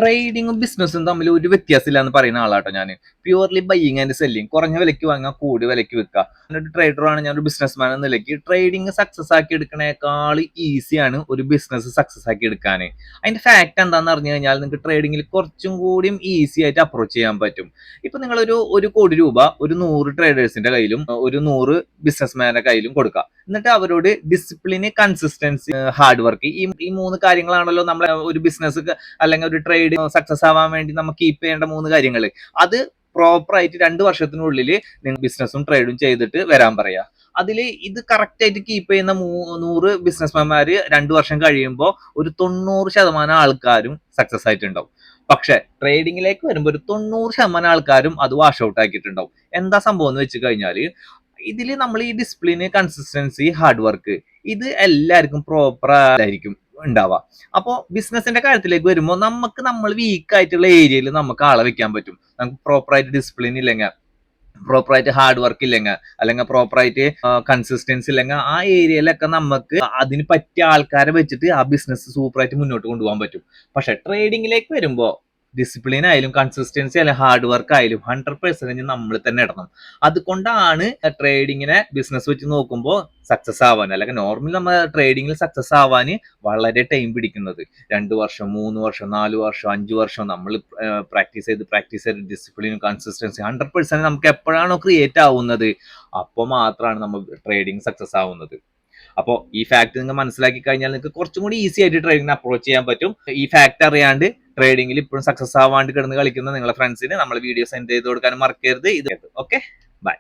ട്രേഡിങ്ങും ബിസിനസ്സും തമ്മിൽ ഒരു വ്യത്യാസമില്ല എന്ന് പറയുന്ന ആളാട്ടോ ഞാൻ. പ്യൂർലി ബൈയിങ് ആൻഡ് സെല്ലിങ്, കുറഞ്ഞ വിലയ്ക്ക് വാങ്ങാം, കൂടി വിലയ്ക്ക് വിൽക്കുക. ഞാനൊരു ട്രേഡറാണ്, ഞാനൊരു ബിസിനസ്മാൻ എന്ന നിലയ്ക്ക് ട്രേഡിങ് സക്സസ് ആക്കി എടുക്കണേക്കാൾ ഈസിയാണ് ഒരു ബിസിനസ് സക്സസ് ആക്കി എടുക്കാൻ. അതിന്റെ ഫാക്ട് എന്താണെന്ന് അറിഞ്ഞു കഴിഞ്ഞാൽ നിങ്ങൾക്ക് ട്രേഡിങ്ങിൽ കുറച്ചും കൂടിയും ഈസി ആയിട്ട് അപ്രോച്ച് ചെയ്യാൻ പറ്റും. ഇപ്പൊ നിങ്ങളൊരു 1 കോടി രൂപ ഒരു 100 ട്രേഡേഴ്സിന്റെ കയ്യിലും ഒരു 100 ബിസിനസ്മാന്റെ കയ്യിലും കൊടുക്കുക. എന്നിട്ട് അവരോട് ഡിസിപ്ലിന്, കൺസിസ്റ്റൻസി, ഹാർഡ് വർക്ക്, ഈ 3 കാര്യങ്ങളാണല്ലോ നമ്മളെ ഒരു ബിസിനസ് അല്ലെങ്കിൽ ഒരു ട്രേഡ് സക്സസ് ആവാൻ വേണ്ടി നമുക്ക് കീപ്പ് ചെയ്യേണ്ട 3 കാര്യങ്ങൾ. അത് പ്രോപ്പർ ആയിട്ട് 2 വർഷത്തിനുള്ളിൽ നിങ്ങൾ ബിസിനസ്സും ട്രേഡും ചെയ്തിട്ട് വരാൻ പറയാ. അതിൽ ഇത് കറക്റ്റ് ആയിട്ട് കീപ്പ് ചെയ്യുന്ന 100 ബിസിനസ്മാൻമാര് 2 വർഷം കഴിയുമ്പോൾ ഒരു 90% ആൾക്കാരും സക്സസ് ആയിട്ടുണ്ടാവും. പക്ഷെ ട്രേഡിങ്ങിലേക്ക് വരുമ്പോൾ ഒരു 90% ആൾക്കാരും അത് വാഷ് ഔട്ട് ആക്കിയിട്ടുണ്ടാവും. എന്താ സംഭവം എന്ന് വെച്ച് കഴിഞ്ഞാല്, ഇതിൽ നമ്മൾ ഈ ഡിസിപ്ലിന്, കൺസിസ്റ്റൻസി, ഹാർഡ് വർക്ക്, ഇത് എല്ലാവർക്കും പ്രോപ്പർ ആയിരിക്കും ഉണ്ടാവുക. അപ്പോൾ ബിസിനസിന്റെ കാര്യത്തിലേക്ക് വരുമ്പോൾ നമ്മൾ വീക്ക് ആയിട്ടുള്ള ഏരിയയിൽ നമുക്ക് ആളെ വെക്കാൻ പറ്റും. നമുക്ക് പ്രോപ്പറായിട്ട് ഡിസിപ്ലിൻ ഇല്ലെങ്കിൽ, പ്രോപ്പറായിട്ട് ഹാർഡ് വർക്ക് ഇല്ലെങ്കിൽ, അല്ലെങ്കിൽ പ്രോപ്പറായിട്ട് കൺസിസ്റ്റൻസി ഇല്ലെങ്കിൽ, ആ ഏരിയയിലൊക്കെ നമുക്ക് അതിന് പറ്റിയ ആൾക്കാരെ വെച്ചിട്ട് ആ ബിസിനസ് സൂപ്പറായിട്ട് മുന്നോട്ട് കൊണ്ടുപോകാൻ പറ്റും. പക്ഷെ ട്രേഡിങ്ങിലേക്ക് വരുമ്പോൾ ഡിസിപ്ലിൻ ആയാലും കൺസിസ്റ്റൻസി ആയാലും ഹാർഡ് വർക്ക് ആയാലും 100% നമ്മൾ തന്നെ ഇടണം. അതുകൊണ്ടാണ് ട്രേഡിങ്ങിനെ ബിസിനസ് വെച്ച് നോക്കുമ്പോൾ സക്സസ് ആവാൻ, അല്ലെങ്കിൽ നോർമലി നമ്മൾ ട്രേഡിങ്ങിൽ സക്സസ് ആവാൻ വളരെ ടൈം പിടിക്കുന്നത്. 2 വർഷം, 3 വർഷം, 4 വർഷം, 5 വർഷം നമ്മൾ പ്രാക്ടീസ് ചെയ്ത് ഡിസിപ്ലിനും കൺസിസ്റ്റൻസി 100% നമുക്ക് എപ്പോഴാണോ ക്രിയേറ്റ് ആവുന്നത്, അപ്പോൾ മാത്രമാണ് നമ്മൾ ട്രേഡിങ് സക്സസ് ആവുന്നത്. അപ്പോൾ ഈ ഫാക്ട് നിങ്ങൾ മനസ്സിലാക്കി കഴിഞ്ഞാൽ നിങ്ങൾക്ക് കുറച്ചും കൂടി ഈസി ആയിട്ട് ട്രേഡിങ്ങിനെ അപ്രോച്ച് ചെയ്യാൻ പറ്റും. ഈ ഫാക്ട് അറിയാണ്ട് ട്രേഡിങ്ങിൽ ഇപ്പോഴും സക്സസ് ആവാണ്ട് കിടന്ന് കളിക്കുന്ന നിങ്ങളുടെ ഫ്രണ്ട്സിന് നമ്മൾ വീഡിയോ സെൻഡ് ചെയ്ത് കൊടുക്കാനും മറക്കരുത്. ഇത് ഓക്കെ, ബൈ.